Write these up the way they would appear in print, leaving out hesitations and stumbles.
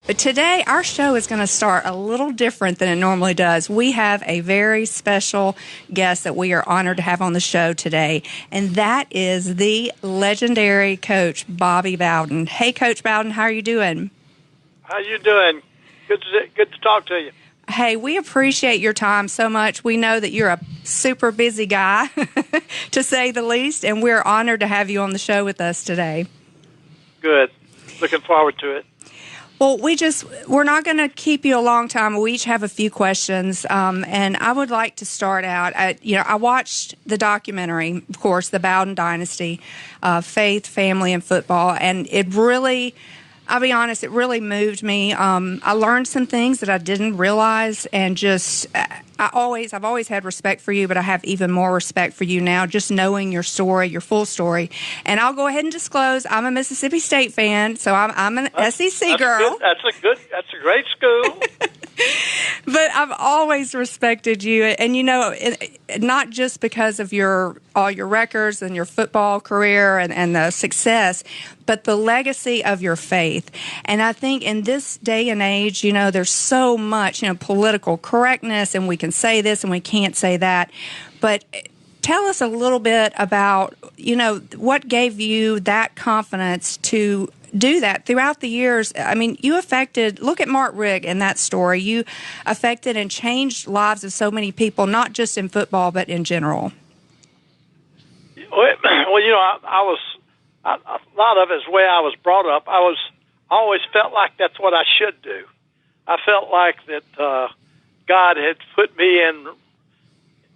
But today, our show is going to start a little different than it normally does. We have a very special guest that we are honored to have on the show today, and that is the legendary Coach Bobby Bowden. Hey, Coach Bowden, how are you doing? How you doing? Good to talk to you. Hey, we appreciate your time so much. We know that you're a super busy guy, to say the least, and we're honored to have you on the show with us today. Good. Looking forward to it. Well, we're not going to keep you a long time. We each have a few questions, and I would like to start out. I watched the documentary, of course, The Bowden Dynasty, Faith, Family, and Football, and it really, I'll be honest, it really moved me. I learned some things that I didn't realize, and I've always had respect for you, but I have even more respect for you now, just knowing your story, your full story. And I'll go ahead and disclose, I'm a Mississippi State fan, so I'm an SEC girl. That's a great school. But I've always respected you, and not just because of all your records and your football career and the success, but the legacy of your faith. And I think in this day and age, there's so much, political correctness, and we can say this and we can't say that. But tell us a little bit about, what gave you that confidence to do that throughout the years. I mean, look at Mark Rigg in that story. You affected and changed lives of so many people, not just in football, but in general. Well, a lot of it is the way I was brought up. I always felt like that's what I should do. I felt like that God had put me in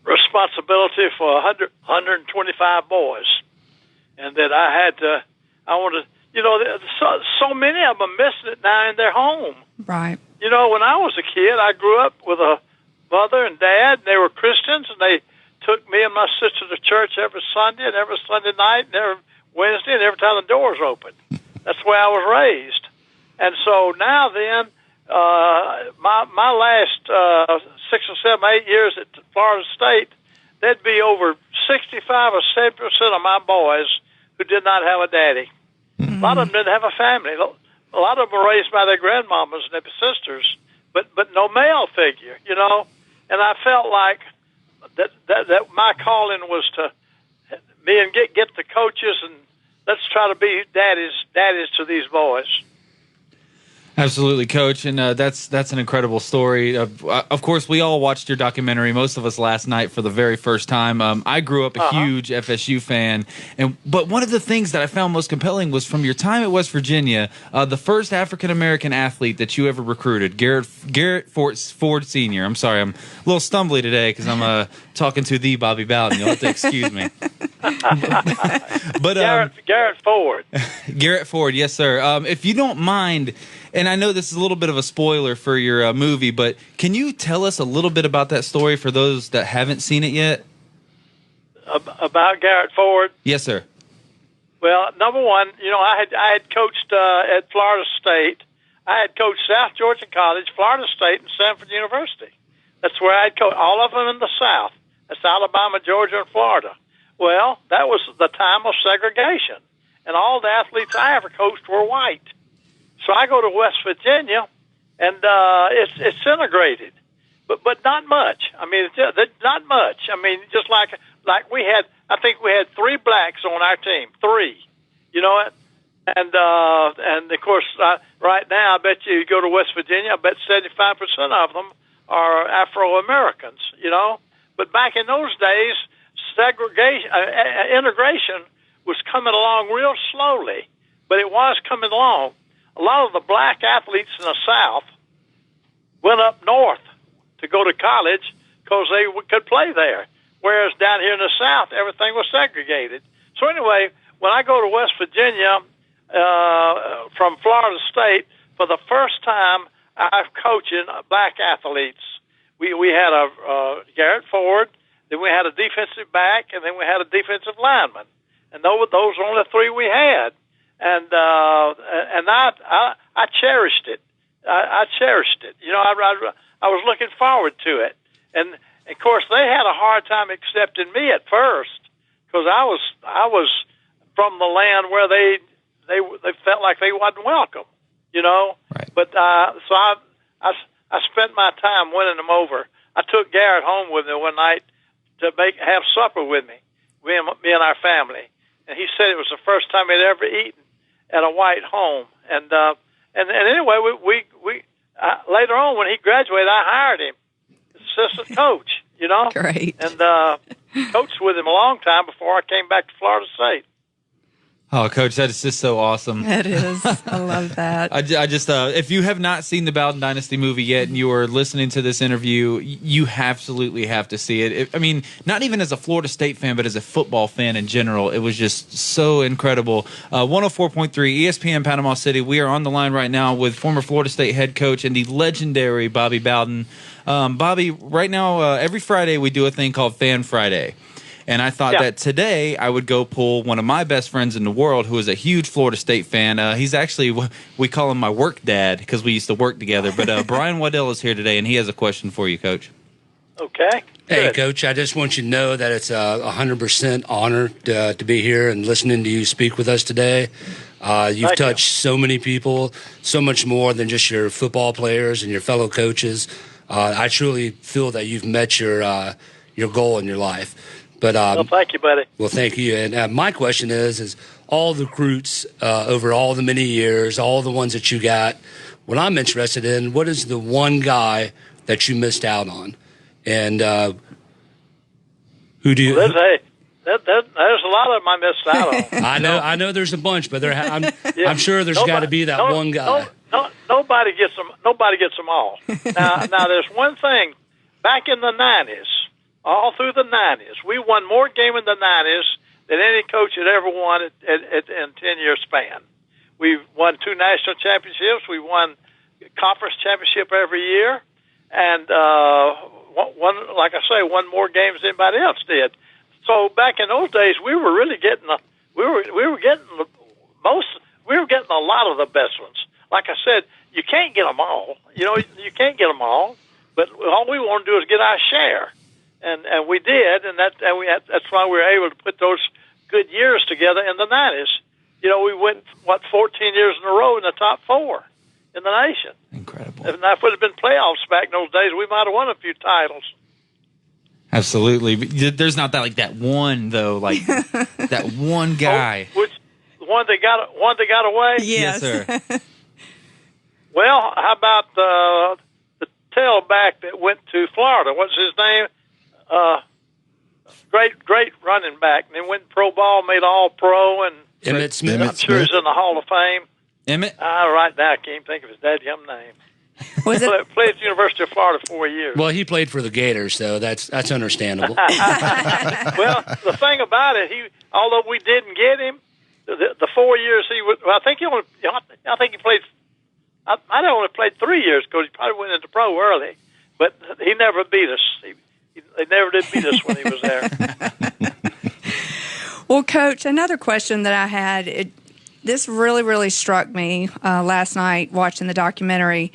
responsibility for 125 boys, and that I wanted. So many of them are missing it now in their home. Right. When I was a kid, I grew up with a mother and dad, and they were Christians, and they took me and my sister to church every Sunday and every Sunday night and every Wednesday and every time the doors opened. That's the way I was raised. And so now then, my last 6 or 7, 8 years at Florida State, there'd be over 65 or 70% of my boys who did not have a daddy. A lot of them didn't have a family. A lot of them were raised by their grandmamas and their sisters, but no male figure, And I felt like that my calling was to me and get the coaches and let's try to be daddies to these boys. Absolutely, Coach, and that's an incredible story. Of course, we all watched your documentary, most of us last night for the very first time. I grew up a huge FSU fan, but one of the things that I found most compelling was from your time at West Virginia, the first African-American athlete that you ever recruited, Garrett Ford Sr. I'm sorry, I'm a little stumbly today because I'm talking to the Bobby Bowden. You'll have to excuse me. But Garrett Ford. Garrett Ford, yes, sir. If you don't mind, and I know this is a little bit of a spoiler for your movie, but can you tell us a little bit about that story for those that haven't seen it yet? About Garrett Ford? Yes, sir. Well, number one, I had coached at Florida State. I had coached South Georgia College, Florida State, and Stanford University. That's where I had coached, all of them in the South. That's Alabama, Georgia, and Florida. Well, that was the time of segregation, and all the athletes I ever coached were white. So I go to West Virginia, and it's integrated, but not much. I mean, not much. I mean, just like we had, I think we had 3 blacks on our team, 3. And of course, right now, I bet you go to West Virginia, I bet 75% of them are Afro Americans. But back in those days, segregation, integration was coming along real slowly, but it was coming along. A lot of the black athletes in the South went up north to go to college because they could play there, whereas down here in the South, everything was segregated. So anyway, when I go to West Virginia from Florida State, for the first time I'm coaching black athletes. We had a Garrett Ford, then we had a defensive back, and then we had a defensive lineman. And those were only 3 we had. And I cherished it. I cherished it. I was looking forward to it. And of course, they had a hard time accepting me at first because I was from the land where they felt like they wasn't welcome. you know. Right. But so I spent my time winning them over. I took Garrett home with me one night to have supper with me and our family, and he said it was the first time he'd ever eaten at a white home. And anyway, we later on when he graduated, I hired him as assistant coach. You know, Great. And coached with him a long time before I came back to Florida State. Oh, Coach, that is just so awesome. It is. I love that. I just, if you have not seen the Bowden Dynasty movie yet and you are listening to this interview, you absolutely have to see it. I mean, not even as a Florida State fan, but as a football fan in general, it was just so incredible. 104.3 ESPN Panama City. We are on the line right now with former Florida State head coach and the legendary Bobby Bowden. Bobby, right now, every Friday we do a thing called Fan Friday. And I thought that today I would go pull one of my best friends in the world who is a huge Florida State fan. He's actually, we call him my work dad because we used to work together. But Brian Waddell is here today, and he has a question for you, Coach. Okay. Hey, Good. Coach, I just want you to know that it's a 100% honor to be here and listening to you speak with us today. You've touched so many people, so much more than just your football players and your fellow coaches. I truly feel that you've met your goal in your life. But well, thank you, buddy. Well, thank you. And my question is all the recruits over all the many years, all the ones that you got, what I'm interested in, what is the one guy that you missed out on? And who do you... Well, there's a lot of them I missed out on. I know there's a bunch, but I'm sure there's got to be that one guy. Nobody gets them. Nobody gets them all. Now, there's one thing. Back in the 90s, all through the 90s, we won more games in the 90s than any coach had ever won in a 10-year span. We won 2 national championships. We won conference championship every year, and won more games than anybody else did. So back in those days, we were really getting a lot of the best ones. Like I said, you can't get them all. You know, you can't get them all. But all we want to do is get our share, and we did, and that's why we were able to put those good years together in the 90s. You know, we went 14 years in a row in the top 4 in the nation. Incredible. If it would have been playoffs back in those days, we might have won a few titles. Absolutely. There's not that one though, like that one guy. Which one that got away? Yes, sir. Well, how about the tailback that went to Florida? What's his name? Great running back. And then went pro ball, made All-Pro, and Emmitt Smith. I'm sure he's in the Hall of Fame. Emmett? Right now I can't even think of his dadgum name. Was it? Played at the University of Florida 4 years. Well, he played for the Gators, so that's understandable. Well, the thing about it, although we didn't get him, the 4 years he was, I think he played. I only played 3 years because he probably went into pro early, but he never beat us. They never did beat us when he was there. Well, Coach, another question that I had, this really, really struck me last night watching the documentary,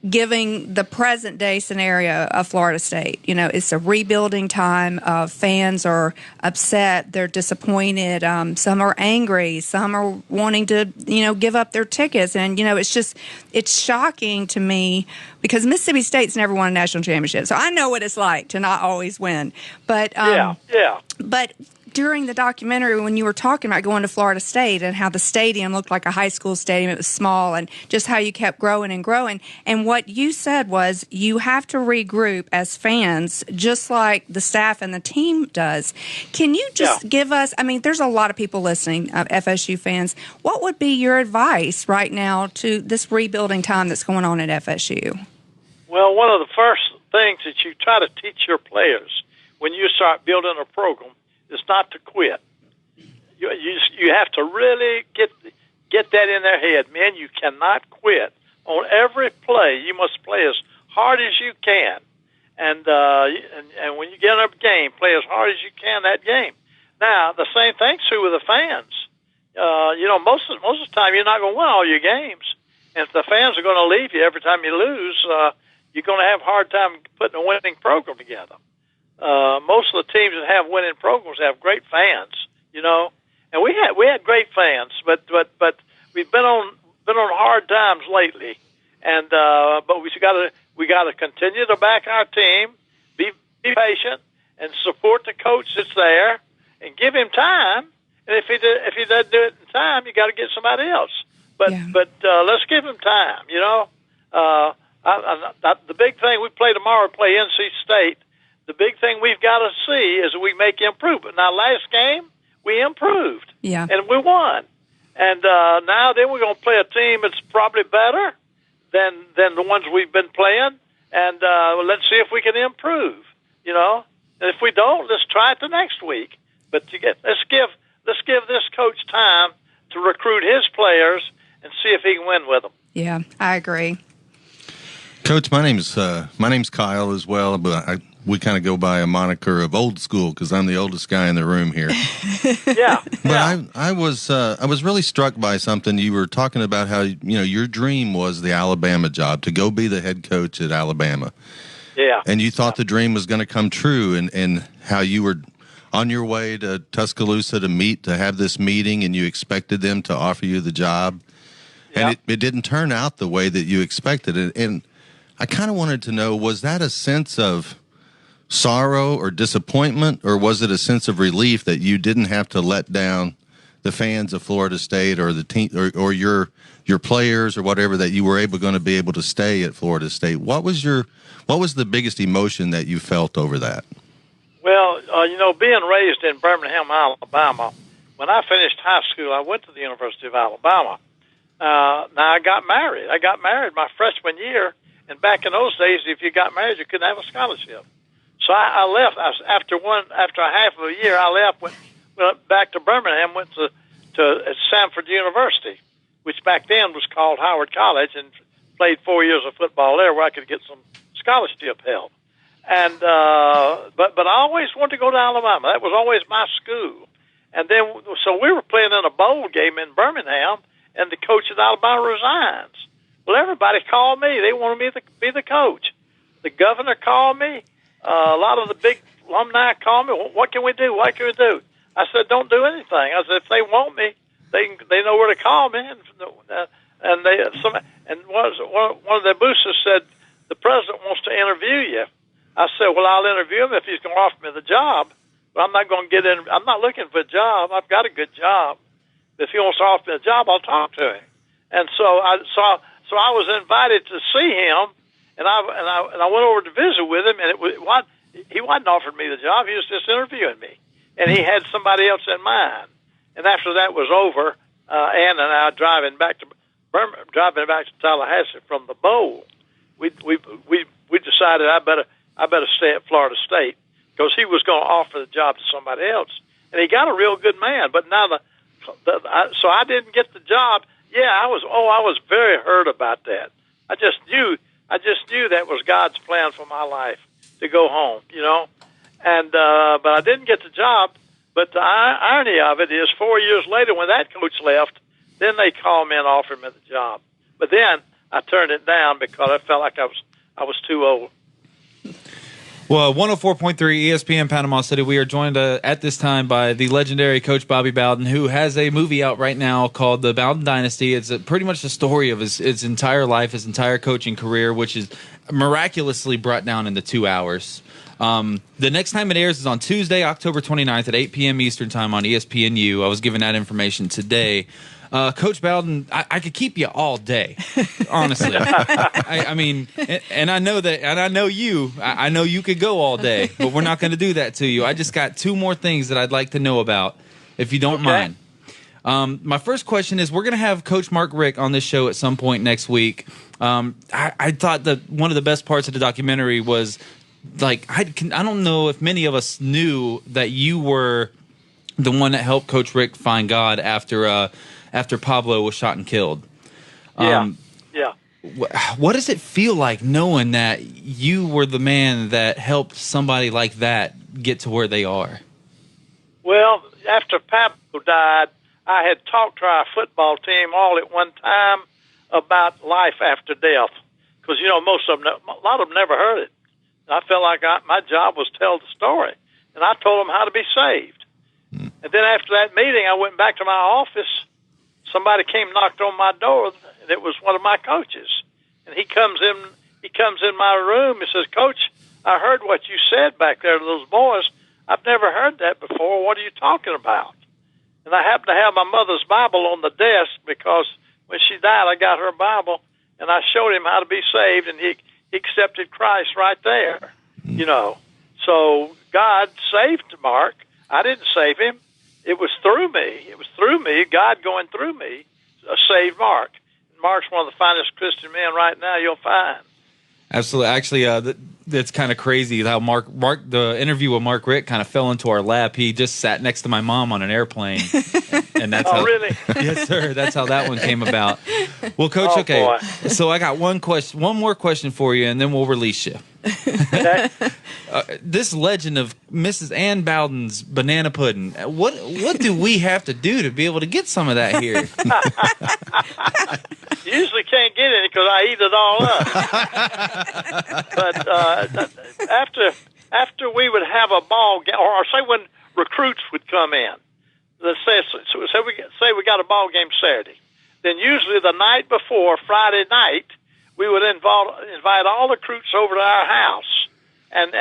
giving the present day scenario of Florida State. You know, it's a rebuilding time. Fans are upset. They're disappointed. Some are angry. Some are wanting to, give up their tickets. And, it's shocking to me because Mississippi State's never won a national championship. So I know what it's like to not always win. But, But during the documentary, when you were talking about going to Florida State and how the stadium looked like a high school stadium, it was small, and just how you kept growing and growing. And what you said was you have to regroup as fans, just like the staff and the team does. Can you just give us, there's a lot of people listening, FSU fans. What would be your advice right now to this rebuilding time that's going on at FSU? Well, one of the first things that you try to teach your players when you start building a program is not to quit. You have to really get that in their head, man. You cannot quit. On every play, you must play as hard as you can, and when you get in a game, play as hard as you can that game. Now, the same thing's true with the fans. Most of the time, you're not going to win all your games, and if the fans are going to leave you every time you lose, you're going to have a hard time putting a winning program together. Most of the teams that have winning programs have great fans, and we had great fans, but we've been on been on hard times lately, and but we got to continue to back our team, be patient, and support the coach that's there, and give him time. And if he doesn't do it in time, you got to get somebody else. But let's give him time. You know, the big thing we play tomorrow, play NC State. The big thing we've got to see is we make improvement. Now, last game we improved, and we won. And now then we're going to play a team that's probably better than the ones we've been playing, and let's see if we can improve. You know, and if we don't, let's try it the next week. But let's give this coach time to recruit his players and see if he can win with them. Yeah, I agree. Coach, my name's Kyle as well, but we kind of go by a moniker of old school because I'm the oldest guy in the room here. But I was really struck by something you were talking about, how your dream was the Alabama job, to go be the head coach at Alabama. Yeah. And you thought the dream was going to come true, and how you were on your way to Tuscaloosa to have this meeting, and you expected them to offer you the job. Yeah. And it didn't turn out the way that you expected it. And I kind of wanted to know, was that a sense of sorrow or disappointment, or was it a sense of relief that you didn't have to let down the fans of Florida State or the team or your players or whatever, that you were going to be able to stay at Florida State? What was the biggest emotion that you felt over that? Well, being raised in Birmingham, Alabama, when I finished high school, I went to the University of Alabama. Now I got married. I got married my freshman year, and back in those days, if you got married, you couldn't have a scholarship. So I left. After a half of a year, I left. Went back to Birmingham. Went to Samford University, which back then was called Howard College, and played 4 years of football there, where I could get some scholarship help. And but I always wanted to go to Alabama. That was always my school. And then so we were playing in a bowl game in Birmingham, and the coach at Alabama resigns. Well, everybody called me. They wanted me to be the coach. The governor called me. A lot of the big alumni called me. What can we do? What can we do? I said, don't do anything. I said, if they want me, they know where to call me. And one of the boosters said, the president wants to interview you. I said, well, I'll interview him if he's going to offer me the job. But I'm not going to get in. I'm not looking for a job. I've got a good job. If he wants to offer me a job, I'll talk to him. And so I was invited to see him. And I went over to visit with him, and he wasn't offering me the job. He was just interviewing me, and he had somebody else in mind. And after that was over, Ann and I driving back to Tallahassee from the bowl, we decided I better stay at Florida State, because he was going to offer the job to somebody else, and he got a real good man. But now so I didn't get the job. Yeah, I was very hurt about that. I just knew that was God's plan for my life, to go home, And but I didn't get the job. But the irony of it is, 4 years later, when that coach left, then they called me and offered me the job. But then I turned it down because I felt like I was too old. Well, 104.3 ESPN Panama City, we are joined at this time by the legendary Coach Bobby Bowden, who has a movie out right now called The Bowden Dynasty. It's pretty much the story of his entire life, his entire coaching career, which is miraculously brought down into 2 hours. The next time it airs is on Tuesday, October 29th at 8 p.m. Eastern Time on ESPNU. I was given that information today. Coach Bowden, I could keep you all day, honestly. I mean, and I know that, and I know you. I know you could go all day, but we're not going to do that to you. I just got two more things that I'd like to know about, if you don't mind. My first question is, we're going to have Coach Mark Richt on this show at some point next week. I thought that one of the best parts of the documentary was, like, I don't know if many of us knew that you were the one that helped Coach Richt find God after Pablo was shot and killed. Yeah. What does it feel like knowing that you were the man that helped somebody like that get to where they are? Well, after Pablo died, I had talked to our football team all at one time about life after death, because a lot of them never heard it. I felt like my job was to tell the story, and I told them how to be saved. And then after that meeting, I went back to my office, somebody came knocked on my door, and it was one of my coaches. And he comes in my room and says, "Coach, I heard what you said back there to those boys. I've never heard that before. What are you talking about?" And I happened to have my mother's Bible on the desk because when she died, I got her Bible, and I showed him how to be saved, and he accepted Christ right there. So God saved Mark. I didn't save him. It was through me. It was through me, God going through me, saved Mark. Mark's one of the finest Christian men right now you'll find. Absolutely. Actually, that's kind of crazy how Mark, the interview with Mark Richt kind of fell into our lap. He just sat next to my mom on an airplane. And that's really? Yes, sir. That's how that one came about. Well, Coach, okay. Boy. So I got one more question for you, and then we'll release you. Okay. This legend of Mrs. Ann Bowden's banana pudding. What do we have to do to be able to get some of that here? You usually can't get any because I eat it all up. But after we would have a ball game, or say when recruits would come in, let's say we got a ball game Saturday, then usually the night before, Friday night, we would invite all the recruits over to our house, and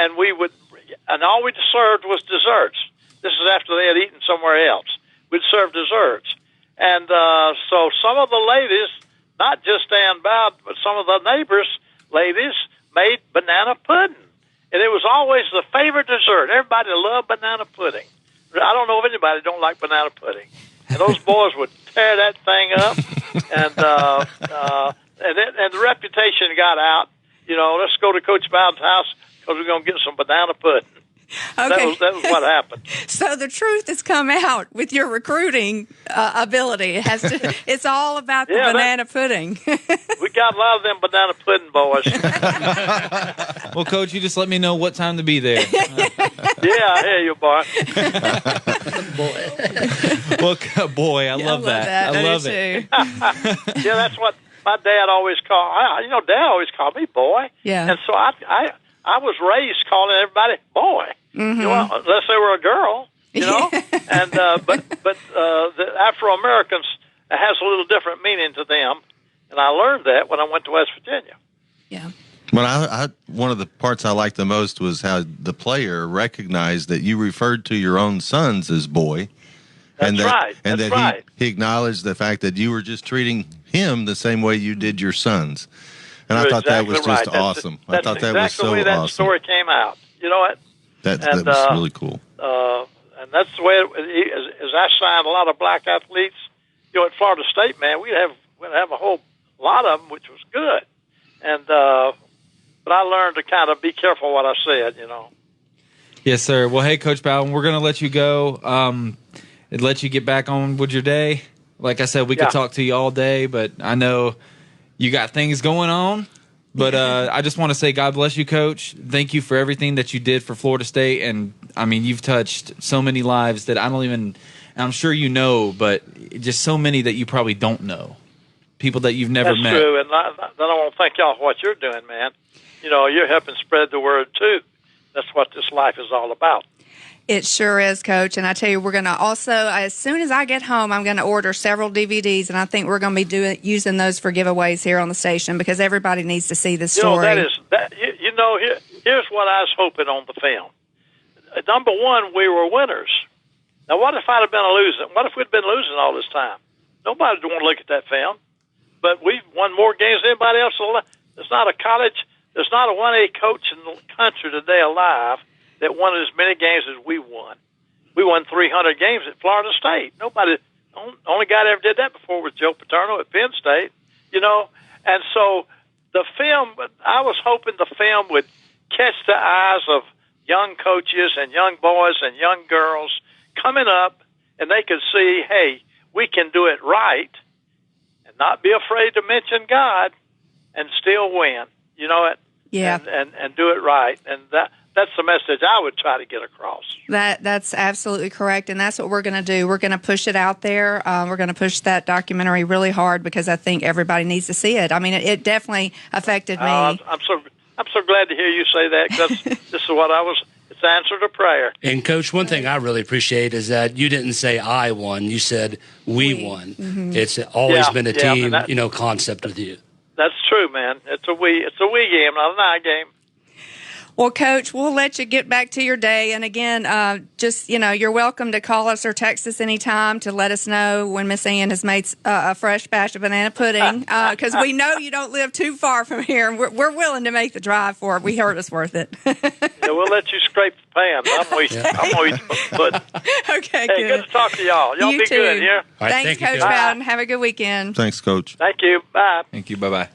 all we served was desserts. This is after they had eaten somewhere else. We'd serve desserts, and so some of the ladies, not just Ann Bowden, but some of the neighbors' ladies made banana pudding, and it was always the favorite dessert. Everybody loved banana pudding. I don't know if anybody don't like banana pudding, and those boys would tear that thing up, and the reputation got out. Let's go to Coach Bowden's house because we're going to get some banana pudding. Okay. That was what happened. So the truth has come out with your recruiting ability. It's all about the banana pudding. We got a lot of them banana pudding boys. Well, Coach, you just let me know what time to be there. Yeah, I hear you, boy. Well, boy, I love that. I love it. Yeah, that's what my dad always called. Dad always called me boy. Yeah. And so I was raised calling everybody boy. Mm-hmm. Unless they were a girl, And but the Afro Americans, it has a little different meaning to them, and I learned that when I went to West Virginia. Yeah. Well, one of the parts I liked the most was how the player recognized that you referred to your own sons as boy. That's right. And he acknowledged the fact that you were just treating him the same way you did your sons. And I thought that was just awesome. I thought that was so awesome. That's exactly the way that story came out. You know what? That was really cool. And that's the way as I signed a lot of black athletes. At Florida State, man, we'd have a whole lot of them, which was good. And but I learned to kind of be careful what I said. Yes, sir. Well, hey, Coach Bowden, we're going to let you go. And let you get back on with your day. Like I said, we could talk to you all day, but I know you got things going on. But I just want to say God bless you, Coach. Thank you for everything that you did for Florida State. And, I mean, you've touched so many lives that I'm sure you know, but just so many that you probably don't know. People that you've never met. That's true. And I want to thank y'all for what you're doing, man. You're helping spread the word, too. That's what this life is all about. It sure is, Coach. And I tell you, we're going to also, as soon as I get home, I'm going to order several DVDs, and I think we're going to be using those for giveaways here on the station because everybody needs to see this story. Here's what I was hoping on the film. Number one, we were winners. Now, what if I'd have been losing? What if we'd been losing all this time? Nobody would want to look at that film. But we've won more games than anybody else. There's not a 1A coach in the country today alive that won as many games as we won. We won 300 games at Florida State. Only guy that ever did that before was Joe Paterno at Penn State, And so the film, I was hoping the film would catch the eyes of young coaches and young boys and young girls coming up, and they could see, hey, we can do it right and not be afraid to mention God and still win, Yeah. And do it right. And that's the message I would try to get across. That's absolutely correct, and that's what we're going to do. We're going to push it out there. We're going to push that documentary really hard because I think everybody needs to see it. I mean, it definitely affected me. I'm so glad to hear you say that because this is what it's It's answered a prayer. And, Coach, one thing I really appreciate is that you didn't say I won. You said we won. Mm-hmm. It's always been a team, concept with you. That's true, man. It's a we game, not an I game. Well, Coach, we'll let you get back to your day. And again, you're welcome to call us or text us anytime to let us know when Miss Ann has made a fresh batch of banana pudding, because we know you don't live too far from here. And we're willing to make the drive for it. We heard it's worth it. We'll let you scrape the pan. I'm always put. Okay, hey, good to talk to y'all. Y'all you be too. good here. Right, Thanks, Coach Bowden. Have a good weekend. Thanks, Coach. Thank you. Bye. Thank you. Bye-bye.